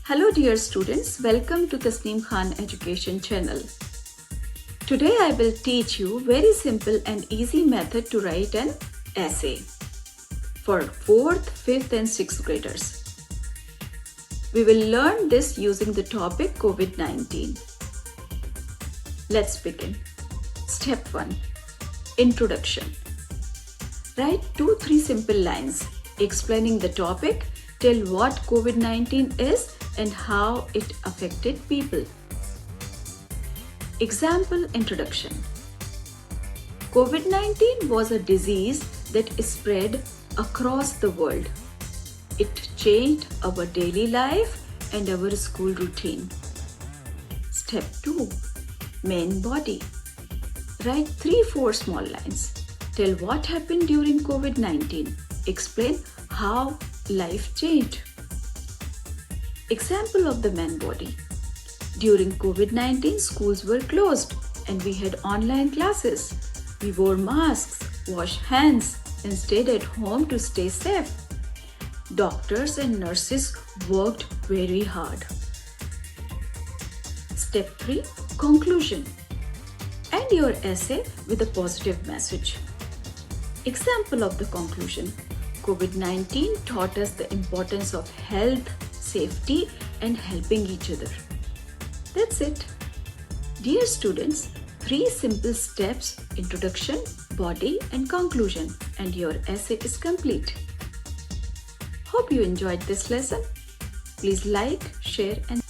Hello dear students, welcome to Tasneem Khan Education channel. Today I will teach you very simple and easy method to write an essay for 4th, 5th and 6th graders. We will learn this using the topic COVID-19. Let's begin. Step 1. Introduction. Write 2-3 simple lines explaining the topic, tell what COVID-19 is and how it affected people. Example introduction. COVID-19 was a disease that spread across the world. It changed our daily life and our school routine. Step 2. Main body. Write 3-4 small lines. Tell what happened during COVID-19. Explain how life changed. Example of the main body. During COVID-19, schools were closed and we had online classes. We wore masks, washed hands and stayed at home to stay safe. Doctors and nurses worked very hard. Step 3. Conclusion. End your essay with a positive message. Example of the conclusion. COVID-19 taught us the importance of health, safety and helping each other. That's it. Dear students, 3 simple steps: introduction, body and conclusion, and your essay is complete. Hope you enjoyed this lesson. Please like, share and